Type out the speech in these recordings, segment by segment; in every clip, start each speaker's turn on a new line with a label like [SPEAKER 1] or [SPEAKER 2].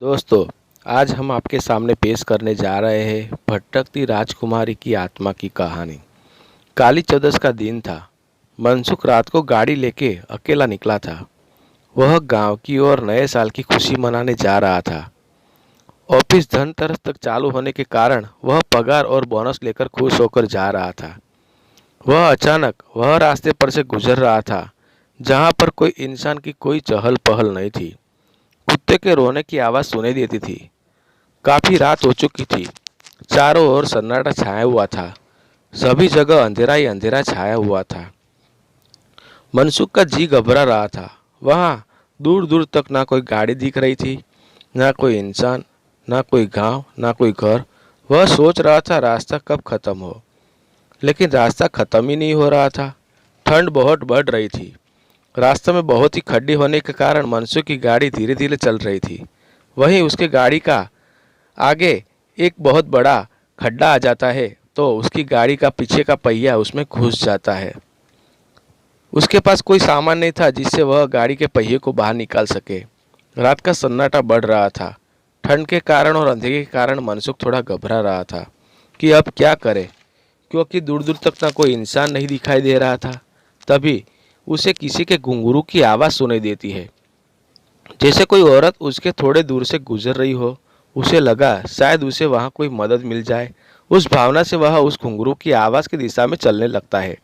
[SPEAKER 1] दोस्तों, आज हम आपके सामने पेश करने जा रहे हैं भटकती राजकुमारी की आत्मा की कहानी। काली चौदस का दिन था। मनसुख रात को गाड़ी लेके अकेला निकला था। वह गांव की ओर नए साल की खुशी मनाने जा रहा था। ऑफिस धनतेरस तक चालू होने के कारण वह पगार और बोनस लेकर खुश होकर जा रहा था। वह अचानक वह रास्ते पर से गुजर रहा था जहां पर कोई इंसान की कोई चहल पहल नहीं थी। कुत्ते के रोने की आवाज़ सुनाई देती थी। काफी रात हो चुकी थी। चारों ओर सन्नाटा छाया हुआ था। सभी जगह अंधेरा ही अंधेरा छाया हुआ था। मनसुख का जी घबरा रहा था। वहाँ दूर दूर तक ना कोई गाड़ी दिख रही थी, ना कोई इंसान, ना कोई गांव, ना कोई घर। वह सोच रहा था रास्ता कब खत्म हो, लेकिन रास्ता खत्म ही नहीं हो रहा था। ठंड बहुत बढ़ रही थी। रास्ते में बहुत ही खड्डी होने के कारण मनसुख की गाड़ी धीरे धीरे चल रही थी। वहीं उसके गाड़ी का आगे एक बहुत बड़ा खड्डा आ जाता है तो उसकी गाड़ी का पीछे का पहिया उसमें घुस जाता है। उसके पास कोई सामान नहीं था जिससे वह गाड़ी के पहिए को बाहर निकाल सके। रात का सन्नाटा बढ़ रहा था। ठंड के कारण और अंधेरे के कारण मनसुख थोड़ा घबरा रहा था कि अब क्या करे, क्योंकि दूर दूर तक ना कोई इंसान नहीं दिखाई दे रहा था। तभी उसे किसी के घुंघरू की आवाज़ सुनाई देती है, जैसे कोई औरत उसके थोड़े दूर से गुजर रही हो। उसे लगा शायद उसे वहाँ कोई मदद मिल जाए। उस भावना से वह उस घुंघरू की आवाज़ की दिशा में चलने लगता है।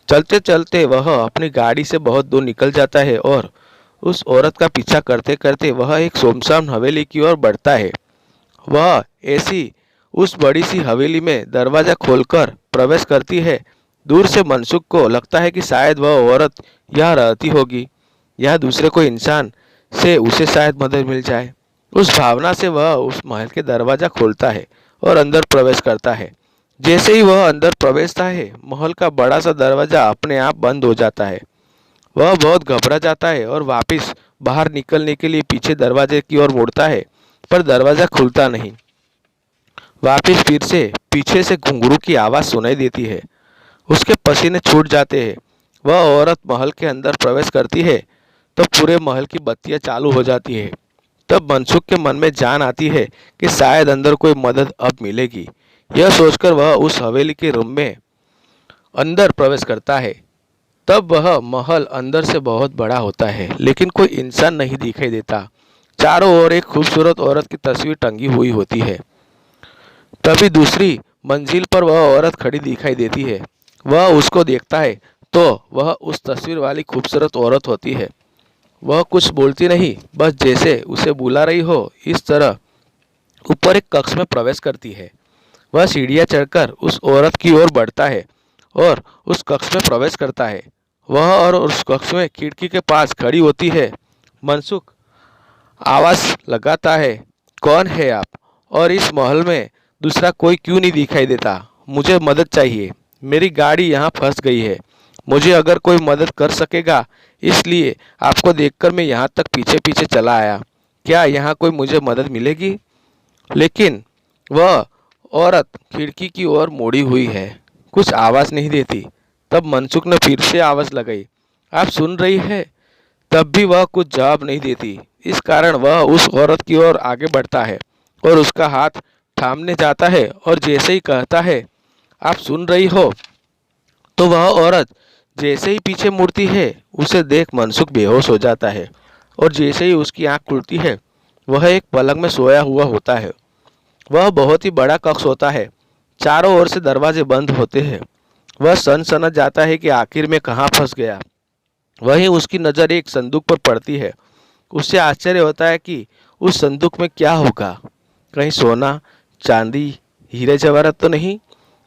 [SPEAKER 1] चलते चलते वह अपनी गाड़ी से बहुत दूर निकल जाता है और उस औरत का पीछा करते करते वह एक सुनसान हवेली की ओर बढ़ता है। वह ऐसी उस बड़ी सी हवेली में दरवाज़ा खोलकर प्रवेश करती है। दूर से मनसुख को लगता है कि शायद वह औरत यहाँ रहती होगी या दूसरे कोई इंसान से उसे शायद मदद मिल जाए। उस भावना से वह उस महल के दरवाज़ा खोलता है और अंदर प्रवेश करता है। जैसे ही वह अंदर प्रवेशता है, महल का बड़ा सा दरवाज़ा अपने आप बंद हो जाता है। वह बहुत घबरा जाता है और वापस बाहर निकलने के लिए पीछे दरवाजे की ओर मुड़ता है, पर दरवाज़ा खुलता नहीं। वापस फिर से पीछे से घुंघरू की आवाज़ सुनाई देती है। उसके पसीने छूट जाते हैं। वह औरत महल के अंदर प्रवेश करती है तो पूरे महल की बत्तियां चालू हो जाती है। तब मनसुख के मन में जान आती है कि शायद अंदर कोई मदद अब मिलेगी। यह सोचकर वह उस हवेली के रूम में अंदर प्रवेश करता है। तब वह महल अंदर से बहुत बड़ा होता है, लेकिन कोई इंसान नहीं दिखाई देता। चारों ओर एक खूबसूरत औरत की तस्वीर टंगी हुई होती है। तभी दूसरी मंजिल पर वह औरत खड़ी दिखाई देती है। वह उसको देखता है तो वह उस तस्वीर वाली खूबसूरत औरत होती है। वह कुछ बोलती नहीं, बस जैसे उसे बुला रही हो इस तरह ऊपर एक कक्ष में प्रवेश करती है। वह सीढ़ियाँ चढ़कर उस औरत की ओर बढ़ता है और उस कक्ष में प्रवेश करता है। वह और उस कक्ष में खिड़की के पास खड़ी होती है। मनसुख आवाज़ लगाता है, कौन है आप? और इस महल में दूसरा कोई क्यों नहीं दिखाई देता? मुझे मदद चाहिए। मेरी गाड़ी यहाँ फंस गई है। मुझे अगर कोई मदद कर सकेगा, इसलिए आपको देखकर मैं यहाँ तक पीछे पीछे चला आया। क्या यहाँ कोई मुझे मदद मिलेगी? लेकिन वह औरत खिड़की की ओर मुड़ी हुई है, कुछ आवाज़ नहीं देती। तब मनसुख ने फिर से आवाज़ लगाई, आप सुन रही है? तब भी वह कुछ जवाब नहीं देती। इस कारण वह उस औरत की ओर आगे बढ़ता है और उसका हाथ थामने जाता है और जैसे ही कहता है, आप सुन रही हो, तो वह औरत जैसे ही पीछे मुड़ती है, उसे देख मनसुख बेहोश हो जाता है और जैसे ही उसकी आंख खुलती है, वह एक पलंग में सोया हुआ होता है। वह बहुत ही बड़ा कक्ष होता है। चारों ओर से दरवाजे बंद होते हैं। वह सनसना जाता है कि आखिर में कहाँ फंस गया। वहीं उसकी नज़र एक संदूक पर पड़ती है। उससे आश्चर्य होता है कि उस संदूक में क्या होगा। कहीं सोना, चांदी, हीरे जवाहरात तो नहीं।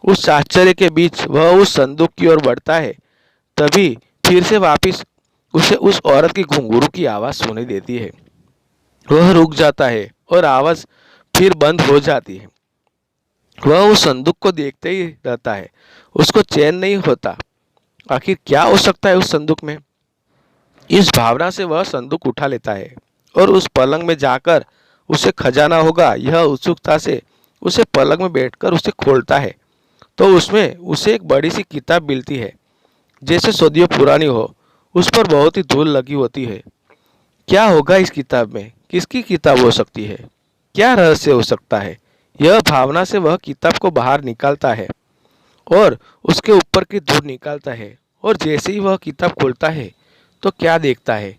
[SPEAKER 1] उस आश्चर्य के बीच वह उस संदूक की ओर बढ़ता है। तभी फिर से वापस उसे उस औरत की घुंघरू की आवाज़ सुनाई देती है। वह रुक जाता है और आवाज़ फिर बंद हो जाती है। वह उस संदूक को देखते ही रहता है। उसको चैन नहीं होता। आखिर क्या हो सकता है उस संदूक में? इस भावना से वह संदूक उठा लेता है और उस पलंग में जाकर उसे खजाना होगा, यह उत्सुकता से उसे पलंग में बैठकर उसे खोलता है तो उसमें उसे एक बड़ी सी किताब मिलती है, जैसे सदियों पुरानी हो। उस पर बहुत ही धूल लगी होती है। क्या होगा इस किताब में? किसकी किताब हो सकती है? क्या रहस्य हो सकता है? यह भावना से वह किताब को बाहर निकालता है और उसके ऊपर की धूल निकालता है, और जैसे ही वह किताब खोलता है तो क्या देखता है?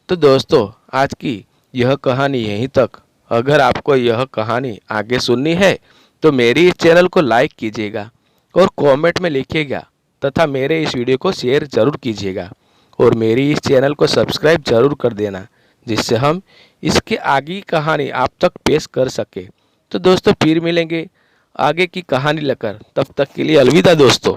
[SPEAKER 1] तो दोस्तों, आज की यह कहानी यहीं तक। अगर आपको यह कहानी आगे सुननी है तो मेरी इस चैनल को लाइक कीजिएगा और कमेंट में लिखिएगा, तथा मेरे इस वीडियो को शेयर ज़रूर कीजिएगा और मेरी इस चैनल को सब्सक्राइब ज़रूर कर देना, जिससे हम इसके आगे की कहानी आप तक पेश कर सके। तो दोस्तों, फिर मिलेंगे आगे की कहानी लेकर। तब तक के लिए अलविदा दोस्तों।